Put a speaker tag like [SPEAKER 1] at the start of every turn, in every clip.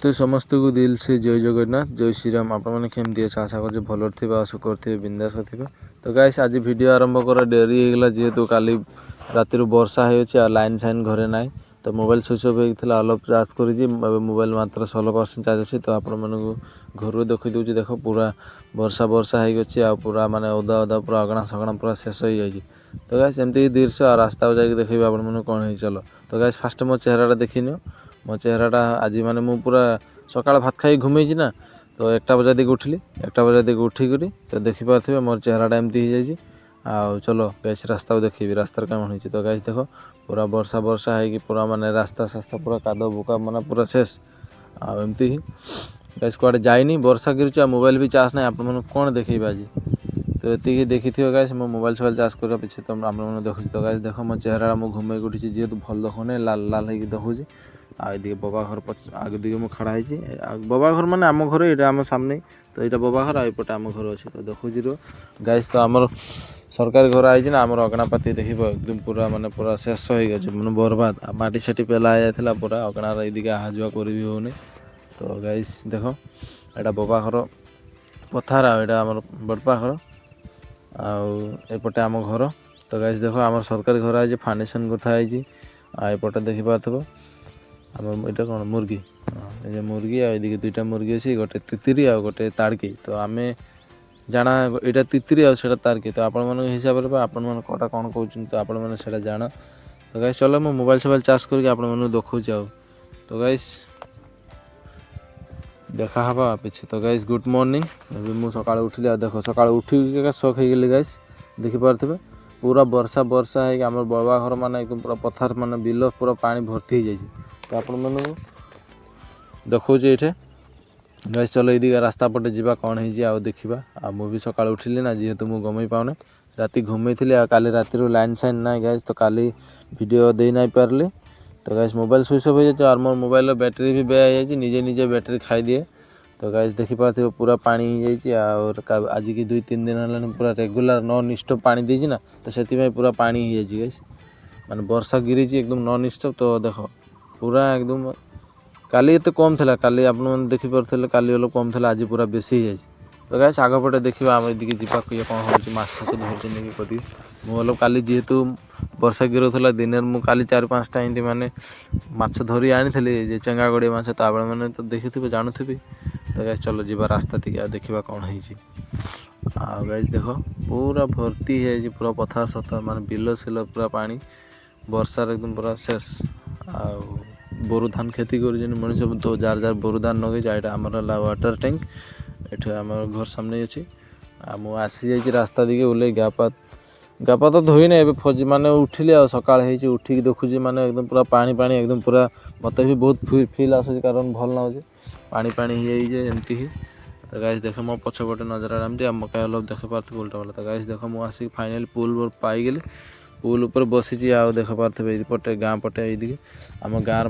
[SPEAKER 1] तो समस्त को दिल से जय जगन्नाथ जय श्री राम। आपने केमती अच्छे आशा कर भल थे आशा करते बिंदास थे। तो गाइस आज वीडियो आरंभ कर डेरी होगा जेहेतु काली राति वर्षा हो लाइन साइन घरे ना तो मोबाइल स्विच अफ होता अल्प चार्ज कर मोबाइल मात्र 16% चार्ज अच्छी। तो आपण मानक घर देखी दूसरी देख पूरा वर्षा वर्षा हो पूरा माने ओदा ओदा पूरा अगଣା सगଣା पूरा शेष हो जाए। तो गाइस एमती दृश्य आ रास्ता को जाकि देखिए आप कौन है चलो। तो गाइस फास्ट मो चेहराटा देखी नियो मो चेहराटा आज माने मु पूरा सकाळ भात खाई घुमेची ना तो 1टा बजा दिक उठिली 1टा बजा दिक उठिक तो देखी पारे मोर चेहराटा एमती हो जाए। आ चलो गैस रास्ता को देखी रास्तार कौन हो। तो गैस देख पूरा वर्षा वर्षा है पूरा माने रास्ता सास्ता पूरा कादो बुका माना पूरा शेष आमती ही गैस कड़े जाइनी वर्षा गिरी मोबाइल भी चार्ज ना आप कौन देखेबा आज। तो ये देखी थी गैस मो मोबाइल सोबाइल चार्ज करने पीछे तो आप देखुच। तो गैस देख मो चेहरा मुझे घूमे उठी जेहतु भल देखने लाल लाल हो देखुची आगे बबा घर आगे दिखे मुझे खड़ा है बबा घर माने आम घर ये आम सामने तो यहाँ बबा घर आईपटे आम घर अच्छे। तो देखुची रो गैस तो आमर सरकारी घर आई ना आमर अगणापाती देख एकदम पूरा माने पूरा शेष हो गए मैंने बर्बाद माटी साटी पेला जाता पूरा अगणार ये आहा जा कर होनी। तो गैस देख यहाँ बबा घर पथार आम बड़पा घर आउपटे आम घर। तो गैस देख आम सरकारी घर आई फाउंडेशन कथाई आईपटे देखिपे आम यहाँ कौन मुर्गी ये मुर्गी आदि 2टा मुर्गी अच्छी गोटे तितिरी आ गोटे ताड़की। तो आम जाना यहाँ तितिरी आटा ताड़की। तो आपण मान हिसाब से आपण मैंने कटा कौन कहते तो आपण मैंने जाना। तो गैस चलो मो मोबाइल सोबाइल चार्ज करके आपण मैंने देखुच। तो गैस देखा हवा पीछे। तो गैस गुड मॉर्निंग अभी मुझे सकाल उठिली देख सकाल उठिक शौक हो गली गैस देखिपे पूरा वर्षा वर्षा है आम बबा घर मान एकदम पूरा पथार मान बिल पूरा पानी भर्ती हो जाए। तो आपण मैंने देखो ये गैस चलो ये रास्ता पटे जावा कौन हो देखा आ मुझे सकाल उठिली ना जेहेतु मुझे गमई पाऊना राति घूमे थी काली राति लाइन साइन ना गैस तो काली वीडियो दे नहीं पारली। तो गैस मोबाइल स्विच अफ हो जाए और मोर मोबाइल बैटेरी भी बे हो जाए निजे निजे बैटेरी खाई दिए। तो गैस देखिपे पूरा पानी हो जाए और आज की 2-3 दिन है पूरा रेगुलर नॉन स्टॉप पानी देजी ना तो से पूरा पानी हो जाए गैस माने वर्षा गिरी एकदम नॉन स्टॉप। तो देख पूरा एकदम काली एत कम था काली आप देखिपे काली अलग कम था आज पूरा बेसी हो जाए। तो गैस आगपटे देखा आम ये जावा ये कौन हो धरती कदी मुझे काली जेहेतु वर्षा गिरुला दिन में काली 4-5टा इंटी माने माछ धरी आनी चेंगा गड़िया माछ तो आप मैंने तो देखी जानूबी। तो गैस चलो जीवा रास्ता थी देखा कौन हो। गैस देख पूरा भर्ती है पूरा पथार सथार माने बिल सिल पूरा पानी वर्षार एकदम पूरा शेष आ बोरु धान खेती कर मनीष तो जार जार बोरु धान नगे यहाँ आमर वाटर टैंक ये आम घर सामने अच्छी आ आसी जाइए रास्ता दिखे ओल्ले गापा तो धोई ना फजी माने उठिली आ सकाळ हो उठिक देखुची माने एकदम पूरा पानी पानी एकदम पूरा मत भी बहुत फिल आस कारण भल ना पानी पानी हो जाए एमती ही। तो गैस देख मो पछपटे नजर आरामती मकई अलग देख पारे उल्टा वाला। तो गैस देख मुझे फाइनाली पुल पाईगली पुल उपर बसी आ देख पारे ये गाँ पटे ये आम गाँव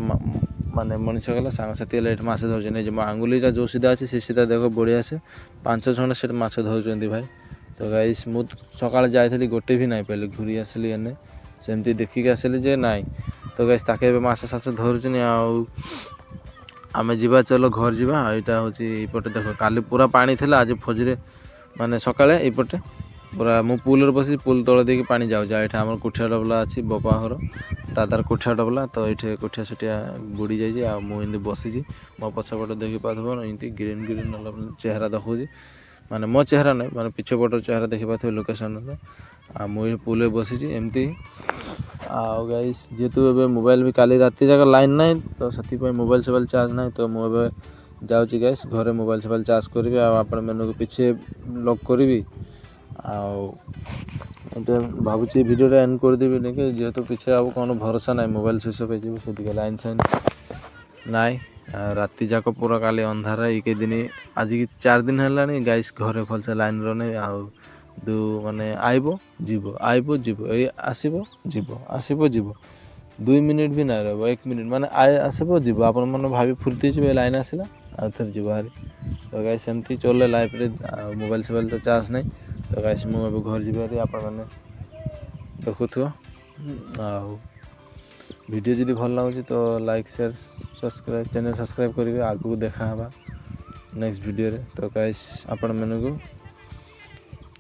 [SPEAKER 1] माने मनीष गला सांगसाथी ये माछ धरते मो आंगुलीटा जो सीधा अच्छे से सीधा देख बढ़िया से 5 जन से माछ धरुंच भाई। तो गाइस मु सकाल जाइली गोटे भी नहीं पाइली घूरी आसली एने सेमती देखिक आसली जे नाई। तो गाइस ताके माछ साछ धरुचन आम जीवा चलो घर जीवा यहाँ हूँ ये देख काली पूरा पानी थिला आज फजरे माने सकाळे ये पूरा मु पुल बसी पुल तल देकी पानी जाऊँ यहाँ आम कोठिया डबला अच्छी बबा घर दादार कोठिया डबला। तो ये कोठिया छुटिया बुड़ी जाइए मुझे बसी मो पछपटे देखी पाथब ये ग्रीन ग्रीन चेहरा देखुची माने मो चेहरा ना माने पिछ पटर चेहरा देखी पाथे लोकेशन आ मुझे पुल बसी एमती। गाइस जेहेतु ए मोबाइल भी काली राति जाक लाइन ना तो से मोबाइल सोबाइल चार्ज ना तो मुझे जाऊँगी गैस घरे मोबाइल सोबाइल चार्ज करी आपण मैंने पीछे लॉक करी भावुँ भिडियो एंड करदेवी नहीं जेहेतु पीछे अब कौन भरोसा ना मोबाइल स्विच अफ हो लाइन साइन ना राति जाक पूरा काली अंधार एक दिन आज की 4 दिन है गाइस घरे भलसे लाइन रही दू माने आइबो जीवो ये आसबो जीवो 2 मिनिट भी ना रहा 1 मिनिट माने आसबो जीवो आप भावी फुर्ती लाइन आसला आ थे जीव हारी। तो गाइस एमती चले लाइफ रे मोबाइल सोबाइल तो चार्ज नहीं। तो गाइस मुझे घर जीवारी आप देखुथ वीडियो जदि भल लगुच तो like share subscribe channel subscribe करेंगे। आगू देखा हवा नेक्स्ट वीडियो रे। तो गाइस आपण मानू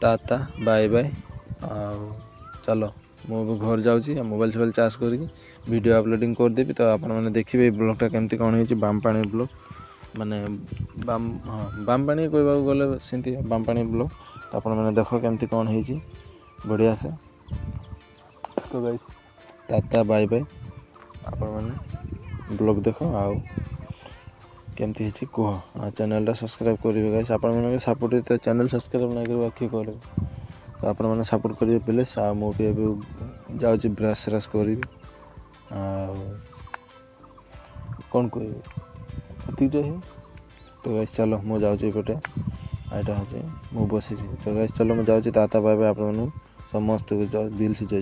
[SPEAKER 1] टाटा बाय बाय। चलो मु घर जाऊँगी मोबाइल चार्ज करके वीडियो अपलोडिंग करदेवी। तो आपण मैंने देखिए ब्लॉगटा केमती कौन हो बामपाणी ब्लॉग माने बामपाणी कहवा गले सेमती बामपाणी ब्लॉग। तो आपण मैंने देख केमती कौन हो बढ़िया से। तो गाइस टाटा बाय बाय। आपण मैंने ब्लॉग देख आउ केमती है कह चैनल सब्सक्राइब करेंगे गाइस। आपण मैंने सपोर्ट तो चैनल सब्सक्राइब नहीं करेंगे किए करेंगे। तो आपण मैंने सपोर्ट करेंगे प्लीज। मुझे जाऊँगी ब्रश स्राश करी कौन कह तो गाइस चलो मु जाऊँगी पटे यहाँ हूँ मु बसी। तो गाइस चलो मुझे जाऊँगी टाटा बाय बाय। आप समस्त दिल से जय।